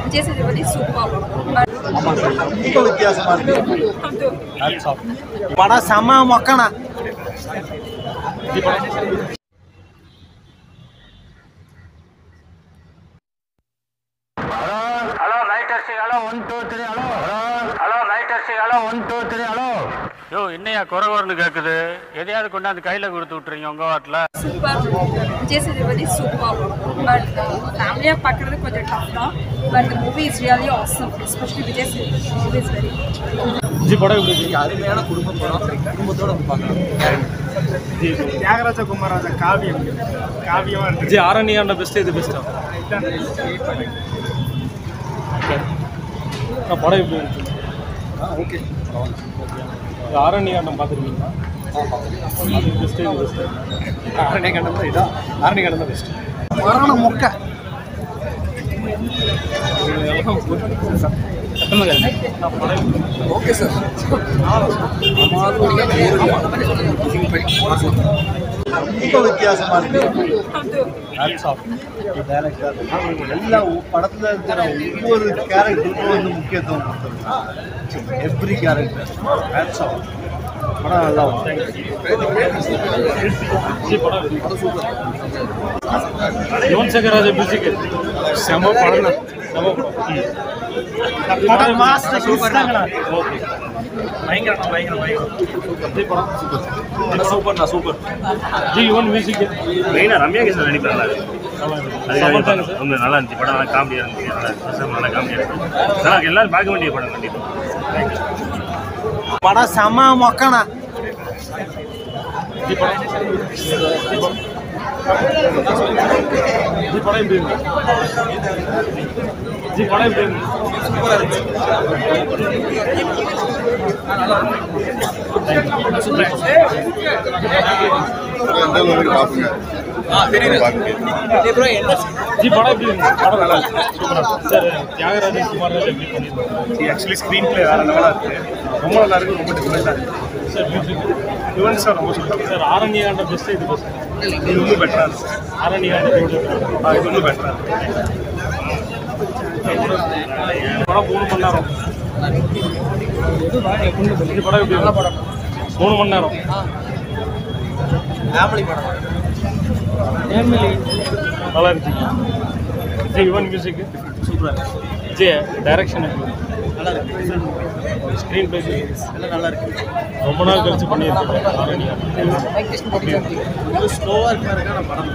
Vijay Sethupathi super. ரொம்ப வித்தியாசமா இருக்கு. படம் செம்ம மொக்கனா. Hello writers, hello 1 2 3 hello hello writers, hello 1 2 3 hello. யோ என்னையா குறவர்னு கேட்குது, எதையாவது கொண்டாந்து கையில் கொடுத்து விட்டுறீங்க உங்கள் வாட்டில். Super. Vijay Sethupathi super. But ஃபேமிலியாக பார்க்குறது கொஞ்சம் டஃப் தான். But the movie is really awesome, especially Vijay Sethupathi. Movie is very ஜி படம் எப்படி இருக்கு? அருமையான குடும்ப படம், குடும்பத்தோட வந்து பார்க்கலாம். ஜி தியாகராஜ குமாராஜா காவியமாக இருக்குது. ஜி ஆரண்யாண்ட பெஸ்ட் இது பெஸ்ட்டா? படம் எப்படி இருக்கு? ஓகே. ஆரண்யாண்டம் பார்த்துருக்கீங்களா? அது பெஸ்ட் இது பெஸ்ட். ஆரண்யகண்டம் தான் இதான். ஆரண்யகண்டம் தான் பெஸ்ட். மரண மொக்க. Okay sir. ரொம்ப வித்தியாசமா இருக்கு. எல்லா படத்துல இருக்கிற ஒவ்வொரு கேரக்டருக்கும் வந்து முக்கியத்துவம் கொடுத்துருக்காங்க. எவ்ரி கேரக்டர் படம் நல்லா யுவன் சங்கர் ராஜா மியூசிக் செம படம். சூப்பர். ஜி யுவன் மியூசிக் மெயினாக ரம்யா கிருஷ்ணன் நடிப்பு நல்லா இருக்கு. ரொம்ப நல்லா இருந்துச்சு படம். நல்லா காமெடியாக இருந்துச்சு. நல்லா காமெடியாக இருந்துச்சு. நல்லா எல்லாரும் பார்க்க வேண்டிய படம் கண்டிப்பாக. படம் செம மொக்கனா. ஜி படம் எப்படி இருக்கு? ஜி படம் எப்படி இருக்கு? ஜி படம் எப்படி இருக்கு? படம் நல்லா இருக்கு. சார் தியாகராஜன் குமாராஜா எப்படி பண்ணியிருக்காங்க? ஆக்சுவலி ஸ்க்ரீன் பிளே வேறு லெவலாக இருக்குது. ரொம்ப நல்லா இருக்குது. ரொம்ப டிஃப்ரெண்ட்டாக இருக்குது. சார் மியூசிக் யுவன் சார் ரொம்ப சூப்பர். சார் ஆரண்யாண்ட பெஸ்ட் இது பெஸ்ட்? இது இன்னும் பெட்டராக இருக்குது. ஆரண்யாண்ட இது இன்னும் பெட்டராக இருக்குது. படம் 3 மணி நேரம். இது படம் எப்படி இருக்கு? 3 மணி நேரம். ஃபேமிலி படம். நல்லா இருந்துச்சு. ஜி யுவன் மியூசிக் சூப்பராக. ஜி டைரக்ஷன் நல்லா இருக்கு. ஸ்க்ரீன் பிளே எல்லாம் நல்லா இருக்கு. ரொம்ப நாள் கழிச்சு பண்ணியிருக்கேன் ஆரண்யா. ஸ்லோவாக இருக்கிறதுக்கான படம்.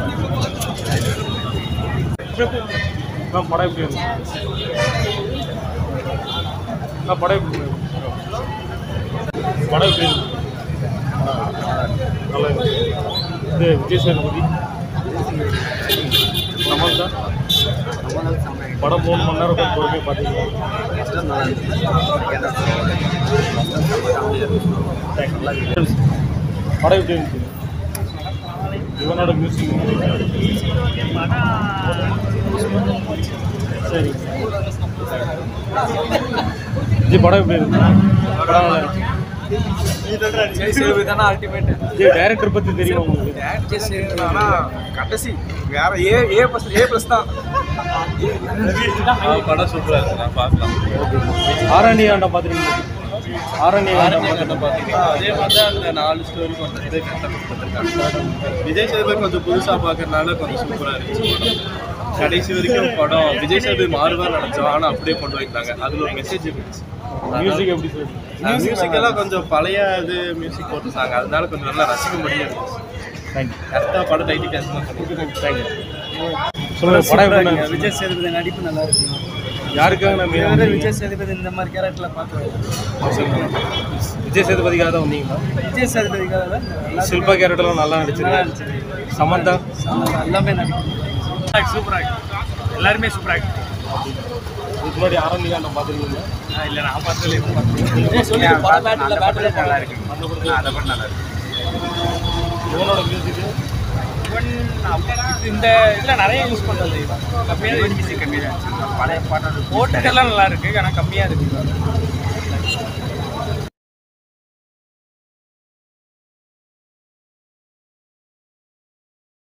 படம் எப்படி இருக்கு? படம் எப்படி இருக்கு? படம் எப்படி இருக்கு? நல்லா இருக்கு. இது விஜய் சேதுபதி சமந்தா படம் 3 மணி நேரம் கொஞ்சம் பொறுமையாக பார்த்தீங்கன்னா படம் எப்படி இருந்துச்சு? இவனோட மியூசிக் சரி. ஜி படம் எப்படி இருக்கு? படம் நல்லா இருக்கு. ஜி டைரக்டர் பற்றி தெரியும் உங்களுக்கு? கடைசி வேற ஏ ப்ளஸ் தான். படம் சூப்பராக இருக்கு. நான் பார்க்கலாம். ஆரண்யாண்டம் பார்த்துருக்கீங்க? ஆரண்யாண்டம் பார்த்தீங்கன்னா அதே மாதிரி தான் அந்த 4 ஸ்டோரி கொண்டு கொடுத்துருக்காங்க. விஜய் சேதுபதி கொஞ்சம் புதுசாக பார்க்கறதுனால கொஞ்சம் சூப்பராக இருந்துச்சு. கடைசி வரைக்கும் படம் விஜய் சேதுபதி மாறுவார் நினச்சோம், ஆனால் அப்படியே கொண்டு வைத்தாங்க. அதில் ஒரு மெசேஜ் இருந்துச்சு. மியூசிக் எப்படி சார்? மியூசிக் எல்லாம் கொஞ்சம் பழைய இது மியூசிக் போட்டுருந்தாங்க, அதனால கொஞ்சம் நல்லா ரசிக்க முடியாது. கரெக்டாக படம் டைட்டில் கேன்சல் தேங்க்யூ. சொல்லுங்கள் படம் எப்படி? விஜய் சேதுபதி நடிப்பு நல்லா இருக்கு. யாருக்காக நம்ம விஜய் சேதுபதி இந்த மாதிரி கேரக்டர்லாம் பார்க்குறேன். விஜய் சேதுபதிக்காக தான் வந்தீங்களா? விஜய் சேதுபதிக்காக தான். சில்பா கேரக்டர்லாம் நல்லா நடிச்சிருக்கு. சமந்தா எல்லாமே நடிப்பு சூப்பராக இருக்கு. எல்லாருமே சூப்பராக இருக்கு. இதுக்கு முன்னாடி ஆரண்யாண்டம் பார்த்துருக்கீங்களா? இல்லை நான் பார்த்ததில்லை. நல்லா இருக்கு. அதை பண்ண நல்லா இருக்கு. இவனோட மியூசிக்கு இந்த இதில் நிறைய யூஸ் பண்ணுறது கம்மியாக மியூசிக் கம்மியாக பழைய பாட்டு போட்டுக்கெல்லாம் நல்லா இருக்குது, ஆனால் கம்மியாக இருக்குது.